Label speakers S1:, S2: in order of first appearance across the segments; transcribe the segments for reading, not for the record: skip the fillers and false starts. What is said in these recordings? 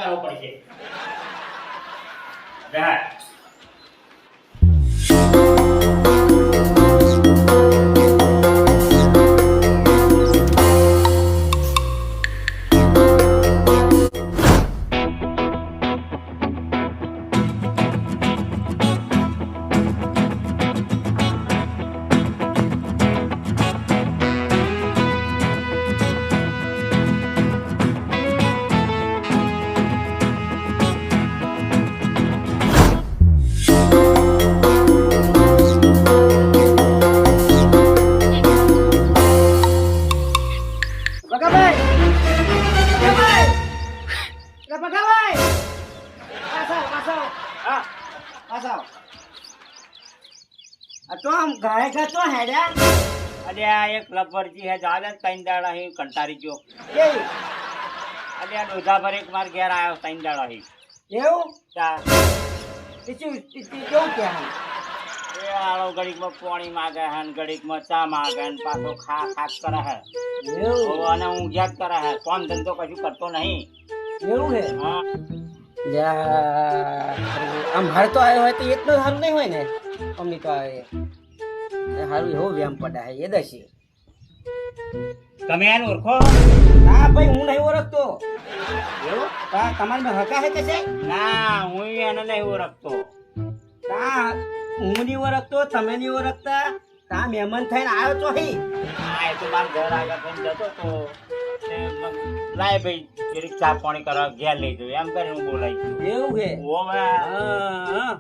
S1: કરવો પડશે. જા. અરે આ એક લબ્બરજી હે જાવે ત્રણ દાડા હી કંટારી ગયો. અરે આ ડોધા પર એક માર ઘેર આવ્યો ત્રણ દાડા હી.
S2: એવું
S1: તા
S2: કેવું કે
S1: એ આળો ઘડીકમાં પાણી માગે હે ને ઘડીકમાં ચા માગે ને પાછો ખા ખાસ કરે હે.
S2: એવું
S1: અને ઊંઘ્યા જ કરે હે. કામ ધંધો કશું કરતો નહીં.
S2: એવું હે
S1: હા
S2: આમ હાર તો આવ્યો હોય તો એટલો સારું નહીં હોય ને અમની તો આવે સારું એવો વ્યાયામ પડે હે એ દશે.
S1: તમે એને ઓળખો?
S2: ના ભાઈ હું નહીં ઓળખતો.
S1: એવું?
S2: તમારી માં હકા હે કે છે?
S1: ના હું એને નહીં ઓળખતો.
S2: હું નહીં ઓળખતો, તમે નહીં ઓળખતા. તા મહેમાન થઈને આવ્યો છો હી.
S1: હા એ તો મારા ઘર આગળ થઈને જતો તો લાય ભાઈ જરીક ચા પાણી કરવા ઘેર લઈ જવું એમ કરીને હું બોલાવી.
S2: એવું છે?
S1: ઓ
S2: હા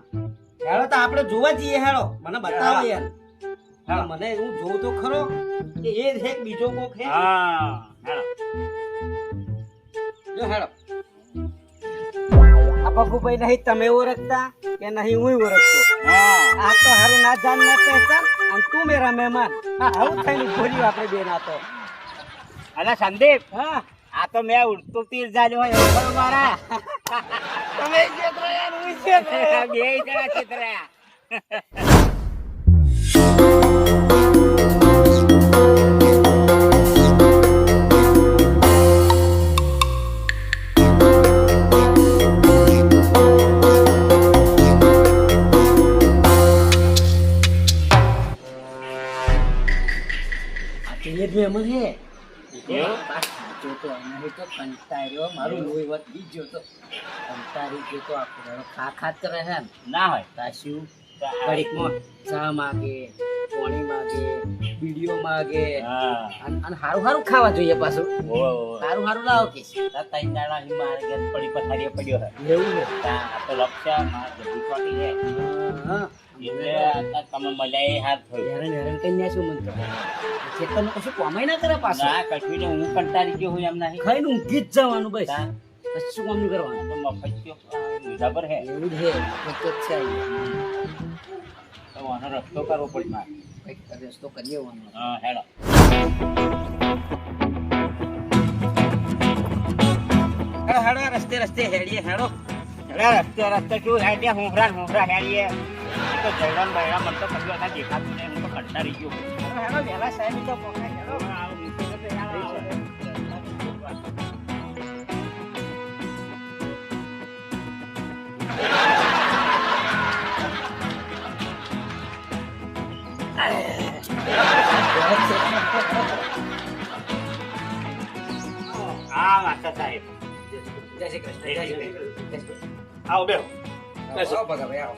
S2: હેડો તો આપણે જોવા જઈએ. હેડો મને બતાવો યાર. હા મને હું જોઉં તો ખરો કે એ છે કે બીજો કોક છે.
S1: હા હેડો
S2: જો હેડો. આ પગુભાઈ નહીં તમે ઓળખતા કે નહીં હું ઓળખતો.
S1: હા
S2: આ તો હારું ના જાન ના પહેચાન અને તું મેરા મહેમાન. આવું થઈને બોલ્યું આપણે બે ના તો.
S1: અલા સંદીપ
S2: હા
S1: આ તો મેં ઉડતું તીર જાલ્યો હોય એવું ખરું મારા.
S2: તમે છેતરાયા ને હું છેતરાયો.
S1: બે જણા છેતરાયા.
S2: એ જ મહેમાન છે.
S1: એવું?
S2: સાચો તો નહીં તો કંટાળ્યો મારું લોહી વધી ગયો તો કંટાળી ગયો તો આખો ખા ખા જ કરે છે ને.
S1: ના હોય
S2: તાશ્યું ઘડીકમાં ચા માગે, પાણી માગે, બીડીઓ માગે
S1: હા
S2: અને હારું હારું ખાવા જોઈએ પાછું.
S1: ઓ
S2: હારું હારું લાવો કે
S1: ત્રણ દાડા હી મારે ઘેર પડી પથારીએ પડ્યો હે.
S2: એવું છે.
S1: આ તો લક્ષા મારા જલ્દી ચોટી છે
S2: હા
S1: એટલે આ તમે મજા એ હાથ થયું.
S2: હેરાન હેરાન કઈ ના શું મન તો ખેતરનું કશું કોમાય ના કરે પાછું.
S1: ના કશું ને હું કંટાળી ગયો હું એમ નહીં.
S2: ખાઈને ઊંઘી જ જવાનું બસ.
S1: તા
S2: કશું કામ નહીં કરવાનું.
S1: તો મફત ગયો બરાબર હે
S2: એવું જ છે. મફત જ છે અહીંયા.
S1: તો આનો રસ્તો કરવો પડે મારે.
S2: કંઈક રસ્તો કરીએ વાનો.
S1: હા હેડો
S2: હેડો હેડો રસ્તે રસ્તે હેડીએ હેડો.
S1: રસ્તે રસ્તે શું હેડ્યા હુંફરા હેડીએ. તો જયરામ બૈરામ મને તો કશું હતા દેખાતું નહીં. હું તો કંટાળી ગયો.
S2: હેડો હેડો વહેલા સાહેબ તો પહોંચાય હેડો.
S1: હા માસ્ટર સાહેબ
S2: જય શ્રી કૃષ્ણ. જય શ્રી કૃષ્ણ.
S1: આવો બેહો.
S2: આવો ભગાભાઈ આવો.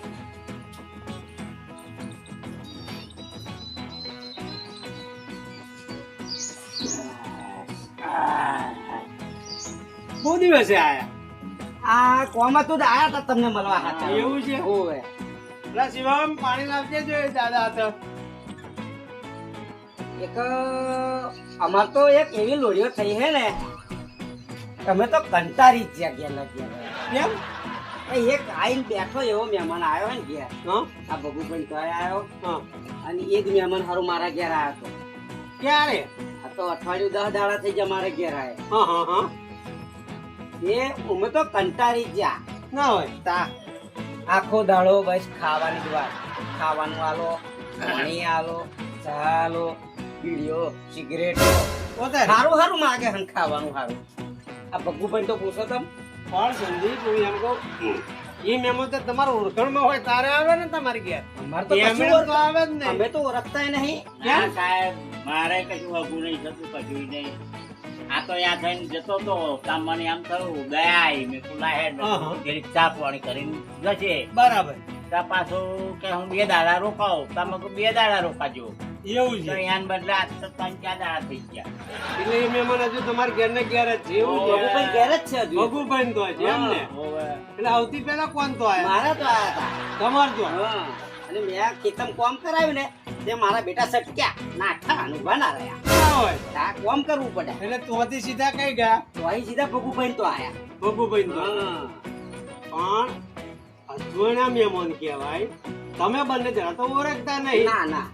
S1: બહુ દિવસે આયા.
S2: આ કોમાં તો આયા હતા તમને મળવા હતા.
S1: એવું છે?
S2: ઓવે.
S1: લા શિવમ પાણી લાવજે જો દાદા હતો.
S2: એક અમાર તો એક એવી લોડીઓ થઈ હે ને તમે તો કંટાળી જ ગયા
S1: કેમ?
S2: એક આઈને બેઠો એવો મહેમાન આવ્યો હે ને ઘેર.
S1: હા
S2: આ ભગુભાઈ તો આવ્યો
S1: હા
S2: અને એ જ મહેમાન હારું મારા ઘેર આવ્યો હતો.
S1: ક્યારે?
S2: આ તો અઠવાડિયું 10 દાડા થઈ ગયા મારા ઘેર આવ્યા.
S1: હા હા હા
S2: એ અમે તો કંટાળી જ ગયા.
S1: ના હોય
S2: તા આખો દાડો બસ ખાવાની જ વાત. ખાવાનું આલો, પાણી આલો, ચા આલો, બીડીઓ, સિગરેટો
S1: પોતે
S2: હારું હારું માગે હન ખાવાનું હારું. આ ભગુભાઈ તો પૂછો તમ
S3: પણ સંદીપ હું એમ કહું એ મહેમાન તો તમારા ઓળખાણમાં હોય તારે આવે ને તમારી ઘેર
S2: અમારે તો
S3: એમણે
S2: કશું
S3: તો આવે જ નહીં
S2: અમે તો ઓળખતા નહીં.
S1: ના સાહેબ મારે કશું અઘું નહીં થતું કશું નહીં. આ તો ત્યાં થઈને જતો તો તાર મને એમ થયું ગયા આવી મેં ખુલ્લા હેડ
S3: હા.
S1: ચા પાણી કરીને જશે
S3: બરાબર
S1: ત્યાં પાછું કે હું 2 દાડા રોકાઉં તમે 2 દાડા રોકાજો
S3: એવું
S1: તો
S3: છે
S1: એના બદલે આજ તો 3-4 દાડા થઈ ગયા.
S3: એટલે એ મહેમાન હજુ તમારા ઘેર ને ઘેર જ છે એવું છે
S2: ભગુભાઈ ઘેર જ છે હજુ.
S3: ભગુભાઈ તો છે એમ ને
S1: હોવે.
S3: એટલે આવતી પહેલા કોણ તો આયા
S2: મારા તો આયા હતા.
S3: તમાર તો
S2: હા. અને મેં આ ખેતમ કોમ કરાવ્યું ને તે મારા બેટા સટક્યા નાખા ઉભા ના રહ્યા.
S3: ના હોય
S2: આ કોમ કરવું પડે
S3: એટલે તોથી સીધા કઈ ગયા
S2: તો અહીં સીધા ભગુભાઈ તો આયા.
S3: ભગુભાઈ તો
S2: હા.
S3: પણ અજવાણા મહેમાન કહેવાય તમે બંને જણા તો ઓળખતા નહીં
S2: ના ના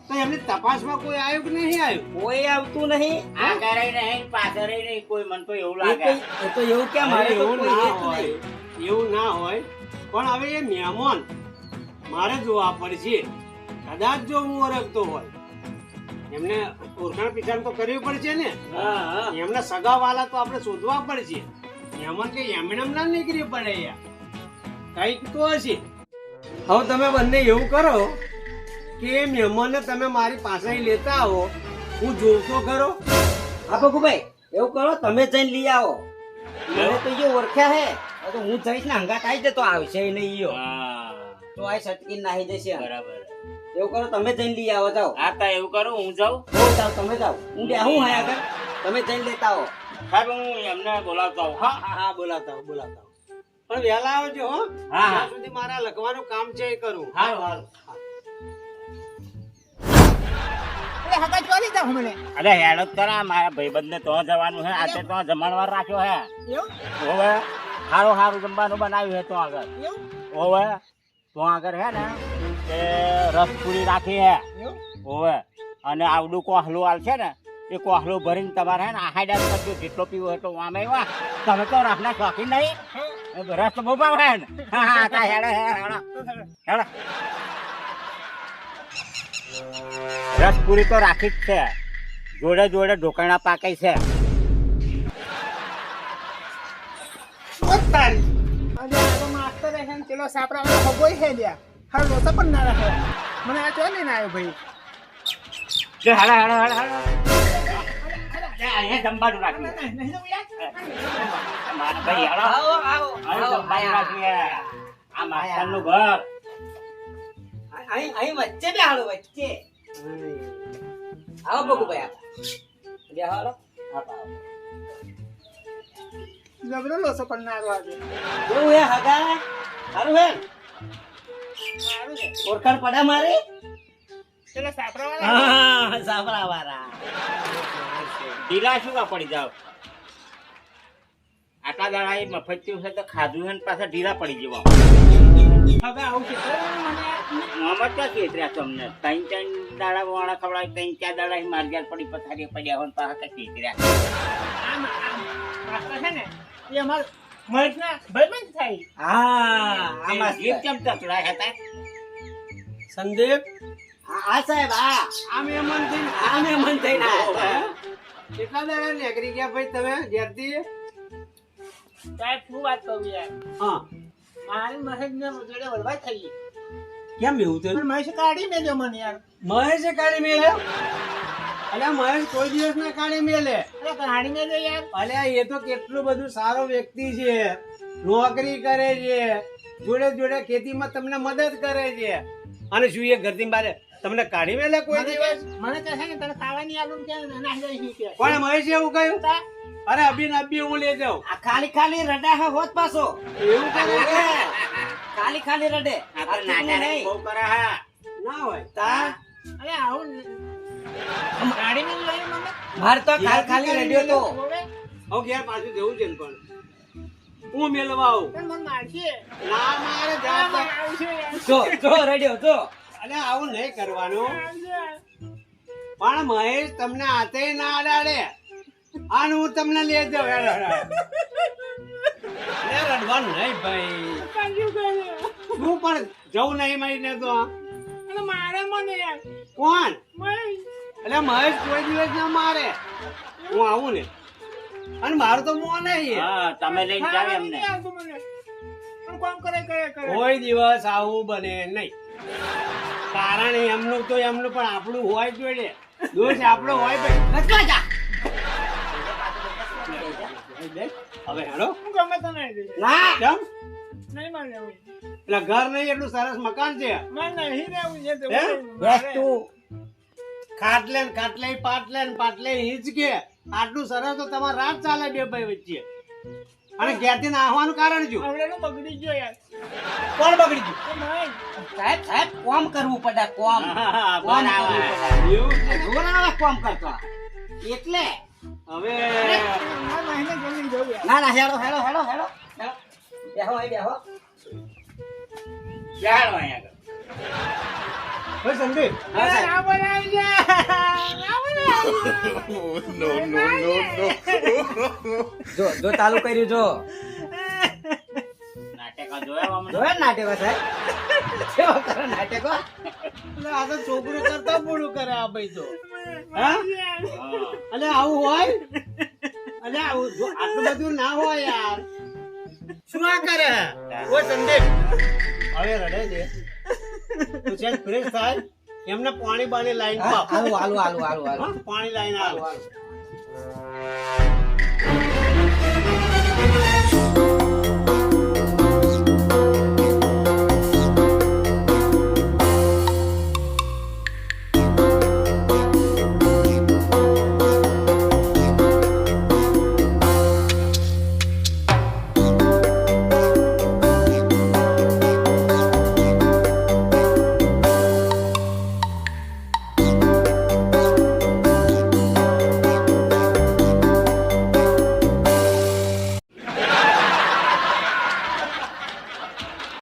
S3: તો એમની તપાસમાં કોઈ આવ્યું કે નહીં આવ્યું
S2: કોઈ આવતું નહીં.
S1: આ કરે નહીં પાછળ નહીં કોઈ મને તો એવું
S2: એ
S1: લાગે
S2: તો- એ તો એવું કેમ મારે તો
S3: એવું
S2: કોઈ
S3: ના
S2: હેત
S3: હોય
S2: નહીં.
S3: એવું ના હોય પણ હવે એ મહેમાન મારે જોવા પડશે કદાચ જો હું ઓળખતો હોય એમને ઓળખાણ પીછાણ તો કરવી પડશે ને
S2: હા હા
S3: એમના સગા વાલા તો આપણે શોધવા પડશે મહેમાન કે એમને એમ ના નીકળી પડે યાર કઈક તો હશે હવે તમે બંને એવું કરો કે એ મહેમાનને તમે મારી પાસે અહીં લેતા આવો હું જોઉં તો ખરો
S2: હા ભગુભાઈ એવું કરો તમે જઈને લઈ આવો. મને તો એ ઓળખ્યા હે હવે તો હું જઈશ ને હંગાત આવી જતો આવશે નહીં ઈયો.
S1: હા
S2: તો આ સટકી નાહી જશે.
S1: બરાબર.
S2: એવું કરો તમે જઈને લઈ આવો જાઓ.
S1: હા તો એવું કરું હું જાઉં
S2: હો જાઓ તમે જાઓ. હું બેહું હા આગળ તમે જઈને લેતા આવો.
S1: સાહેબ હું એમને બોલાવતો આવું હા
S3: હા હા બોલાવતા આવો, બોલાવતા આવો. પણ વહેલા આવજો હો
S1: હા.
S3: ત્યાં સુધી મારા લખવાનું કામ છે એ કરું
S1: હારું હારું. અરે હેડો જ કરા મારા ભાઈબંધને તો જવાનું છે આજે તો જમણવાર રાખ્યો હે હોવે સારું સારું જમવાનું બનાવ્યું હે તો આગળ હોવે તો આગળ હે ને તે રસપુરી રાખી હે હોવે અને આવડું કોહલું હાલ છે ને એ કોહલું ભરીને તમારે હે ને આહાડા કરજો જેટલો પીવો એટલો આમે વાહ તમે તો રસના શોખીન નહીં રસ તો બહુ ભાવે ને હા હા તા હેડો હેડો હેડો રસપુરી તો રાખી જ છે જોડે જોડે ઢોકળા પાકાય છે જે હાલો હાલો હાલો હાલો જે અહીંયા જમવાનું રાખ્યું મારા ભાઈ હાલો
S2: આવો આવો
S1: હાલો
S2: આવો
S1: જમવાનું રાખ્યું હે. આ માસ્ટરનું ઘર
S2: અહીં અહીં વચ્ચે બેહાડો વચ્ચે. આવો ભગુભાઈ આવો. બેહાડો. કેવું હે હગા? સારું હે? ઓળખાણ પડે મારી? હા, સાપરાવાળા.
S1: ઢીલા શું કા પડી જાવ આટલા દાડા એ મફતિયું છે તો ખાધું છે ને પાછા ઢીલા પડી જવા મોહમ્મદ ક્યાં કેતર્યા તમને 3-4 દાડા વાળા ખવડાવી 3-4 દાડા માર્ગિયાર પડી પથારી પડ્યા હોય ને પાછા કઈ કેતર્યા
S2: હા, આ માસ્ટર.
S1: જીભ કેમ તકડાય હતા
S3: સંદીપ
S2: આ સાહેબ આ
S3: આ મહેમાન થઈને
S2: આ મહેમાન થઈને આયા હતા.
S3: કેટલા દાડા નીકળી ગયા ભાઈ તમે ઘેરથી હા કેમ એવું થયું મહેશે કાઢી મેલ્યો અલ્યા મહેશ કોઈ દિવસ ના કાઢી મેલે અલ્યા એ તો કેટલું બધું સારો વ્યક્તિ છે નોકરી કરે છે જોડે જોડે ખેતીમાં તમને મદદ કરે છે અને શું એ ઘરથી બારે તમને કાઢી મેલે કોઈ દિવસ પણ મહેશ એવું કહ્યું અરે અભી ને અભી હું લઈ જાઉં
S2: આ ખાલી ખાલી રડા હે હોત પાછો.
S3: એવું કરે છે?
S2: ખાલી ખાલી રડે.
S1: આ તો
S2: આ તું
S1: નાના
S2: નહીં.
S1: બહુ કરે હા
S3: ના હોય
S2: તા માર તો ખાલી ખાલી રડ્યો તો.
S3: હવે ઘેર પાછું જવું છે ને પણ હું મેળવા આવું ના મારે જવાબ
S2: જો રડ્યો જો.
S3: અરે આવું નહીં કરવાનું પણ મહેશ તમને હાથે ના અડાડે આને હું તમને લઈ જાઉં હેડો, હેડો. અરે રડવાનું નહીં ભાઈ હું પણ જવું નહીં મહિને તો કોણ એટલે મહેશ કોઈ દિવસ ના મારે હું આવું ને અને મારું તો મોં નહીં.
S1: હા તમે લઈને જાવ એમને
S3: કોઈ દિવસ આવું બને નહીં. કારણ એમનું તો એમનું પણ આપણું હોય જોઈએ. દોષ આપણો હોય ભાઈ. હવે હેલો
S2: ના
S3: કેમ એટલે ઘર નહીં એટલું સરસ મકાન છે.
S2: બસ તું
S3: ખાટલે ને ખાટલે પાટલે ને પાટલે હિંચકે આટલું સરસ તો તમારે રાત ચાલે બે ભાઈ વચ્ચે. અને ઘેરથી નાહવાનું કારણ શું?
S4: બગડી ગયો યાર
S3: કોણ બગડી ગયું?
S2: સાહેબ સાહેબ કોમ કરવું પડે કોમ
S1: હા,
S2: કોમ
S1: બરાબર.
S2: કરવું પડે.
S3: એવું છે?
S2: જોર આવે કોમ કરતો એટલે
S3: હવે
S2: ના ના હેડો હેડો હેડો હેડો બેહો અહીં બેહો
S1: બેહાડો અહીંયા આગળ.
S3: ભાઈ સંદીપ
S2: હા સાહેબ જો જો ચાલુ કર્યું જો
S1: નાટકો જોયા અમને?
S2: જોયા ને નાટકો સાહેબ કેવો કરે નાટકો
S3: એટલે આ તો છોકરું કરતા પૂરું કરે આ ભાઈ તો. હા?
S1: હા.
S3: અને આવું હોય અને આવું જો આટલું બધું ના હોય યાર. શું આ કરે? ઓ સંદીપ હવે રડે છે તો છે ફ્રેશ થાય એમને પાણી બાણી લાઈન
S2: હા,
S3: પાપ.
S2: હાલું હાલું હાલું હાલું હાલું
S3: હા, પાણી લાઈન આવ.